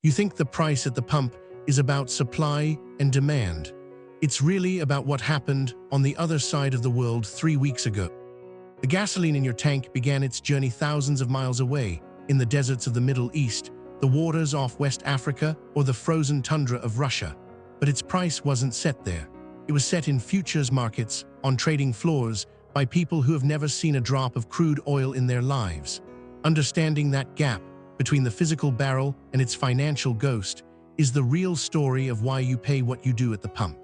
You think the price at the pump is about supply and demand. It's really about what happened on the other side of the world 3 weeks ago. The gasoline in your tank began its journey thousands of miles away, in the deserts of the Middle East, the waters off West Africa, or the frozen tundra of Russia. But its price wasn't set there. It was set in futures markets, on trading floors, by people who have never seen a drop of crude oil in their lives. Understanding that gap between the physical barrel and its financial ghost is the real story of why you pay what you do at the pump.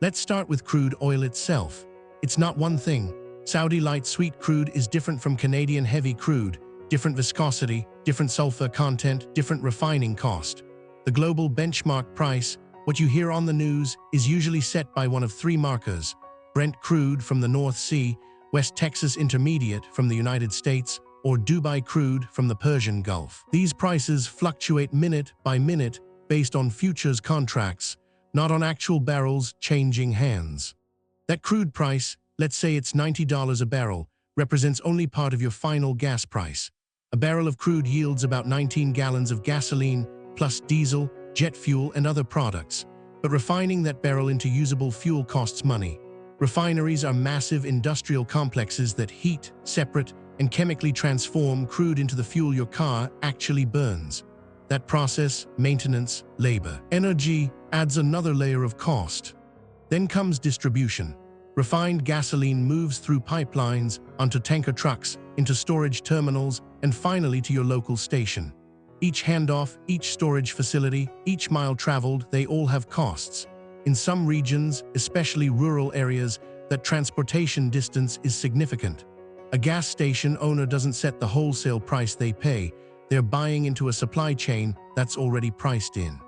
Let's start with crude oil itself. It's not one thing. Saudi light sweet crude is different from Canadian heavy crude, different viscosity, different sulfur content, different refining cost. The global benchmark price, what you hear on the news, is usually set by one of three markers: Brent crude from the North Sea, West Texas Intermediate from the United States, or Dubai crude from the Persian Gulf. These prices fluctuate minute by minute based on futures contracts, not on actual barrels changing hands. That crude price, let's say it's $90 a barrel, represents only part of your final gas price. A barrel of crude yields about 19 gallons of gasoline, plus diesel, jet fuel, and other products. But refining that barrel into usable fuel costs money. Refineries are massive industrial complexes that heat, separate, and chemically transform crude into the fuel your car actually burns. That process, maintenance, labor, energy adds another layer of cost. Then comes distribution. Refined gasoline moves through pipelines, onto tanker trucks, into storage terminals, and finally to your local station. Each handoff, each storage facility, each mile traveled, they all have costs. In some regions, especially rural areas, that transportation distance is significant. A gas station owner doesn't set the wholesale price they pay. They're buying into a supply chain that's already priced in.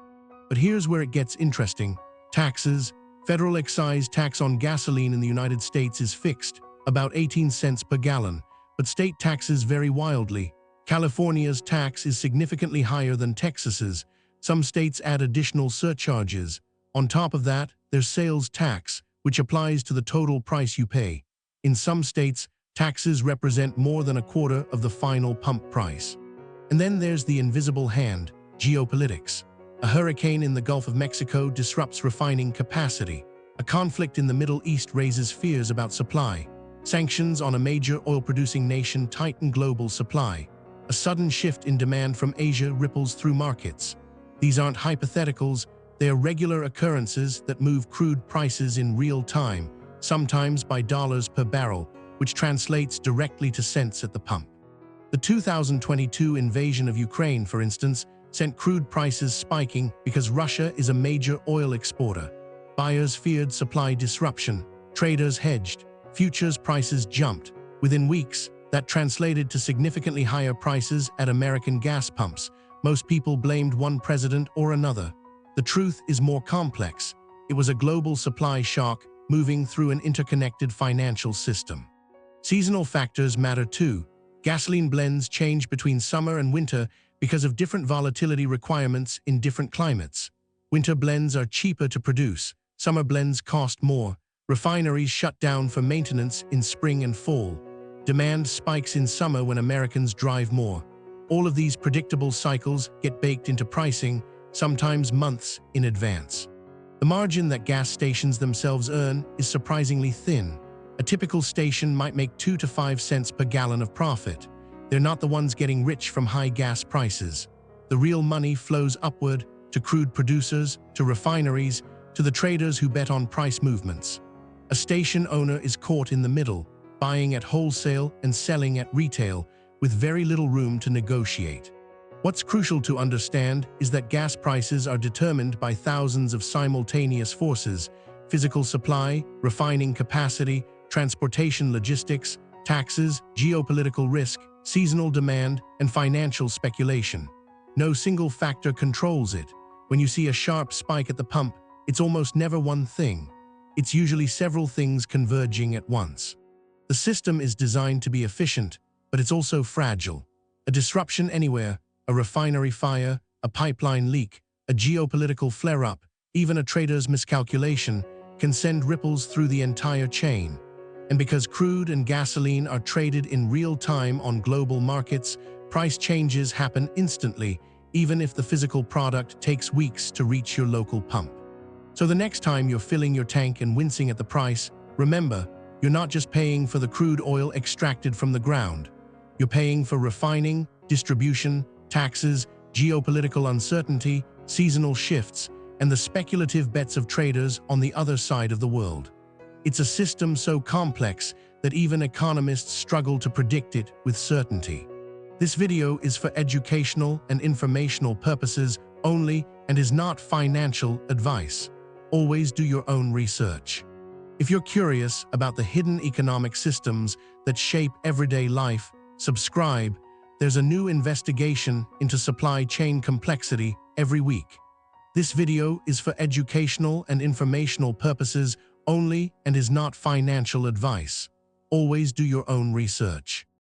But here's where it gets interesting. Taxes. Federal excise tax on gasoline in the United States is fixed, about 18 cents per gallon, but state taxes vary wildly. California's tax is significantly higher than Texas's. Some states add additional surcharges. On top of that, there's sales tax, which applies to the total price you pay. In some states, taxes represent more than a quarter of the final pump price. And then there's the invisible hand, geopolitics. A hurricane in the Gulf of Mexico disrupts refining capacity. A conflict in the Middle East raises fears about supply. Sanctions on a major oil-producing nation tighten global supply. A sudden shift in demand from Asia ripples through markets. These aren't hypotheticals, they are regular occurrences that move crude prices in real time, sometimes by dollars per barrel, which translates directly to cents at the pump. The 2022 invasion of Ukraine, for instance, sent crude prices spiking because Russia is a major oil exporter. Buyers feared supply disruption, traders hedged, futures prices jumped. Within weeks, that translated to significantly higher prices at American gas pumps. Most people blamed one president or another. The truth is more complex. It was a global supply shock moving through an interconnected financial system. Seasonal factors matter too. Gasoline blends change between summer and winter because of different volatility requirements in different climates. Winter blends are cheaper to produce. Summer blends cost more. Refineries shut down for maintenance in spring and fall. Demand spikes in summer when Americans drive more. All of these predictable cycles get baked into pricing, sometimes months in advance. The margin that gas stations themselves earn is surprisingly thin. A typical station might make 2 to 5 cents per gallon of profit. They're not the ones getting rich from high gas prices. The real money flows upward to crude producers, to refineries, to the traders who bet on price movements. A station owner is caught in the middle, buying at wholesale and selling at retail, with very little room to negotiate. What's crucial to understand is that gas prices are determined by thousands of simultaneous forces: physical supply, refining capacity, transportation logistics, taxes, geopolitical risk, seasonal demand, and financial speculation. No single factor controls it. When you see a sharp spike at the pump, it's almost never one thing. It's usually several things converging at once. The system is designed to be efficient, but it's also fragile. A disruption anywhere, a refinery fire, a pipeline leak, a geopolitical flare-up, even a trader's miscalculation, can send ripples through the entire chain. And because crude and gasoline are traded in real time on global markets, price changes happen instantly, even if the physical product takes weeks to reach your local pump. So the next time you're filling your tank and wincing at the price, remember, you're not just paying for the crude oil extracted from the ground. You're paying for refining, distribution, taxes, geopolitical uncertainty, seasonal shifts, and the speculative bets of traders on the other side of the world. It's a system so complex that even economists struggle to predict it with certainty. This video is for educational and informational purposes only and is not financial advice. Always do your own research. If you're curious about the hidden economic systems that shape everyday life, subscribe. There's a new investigation into supply chain complexity every week. This video is for educational and informational purposes only and is not financial advice. Always do your own research.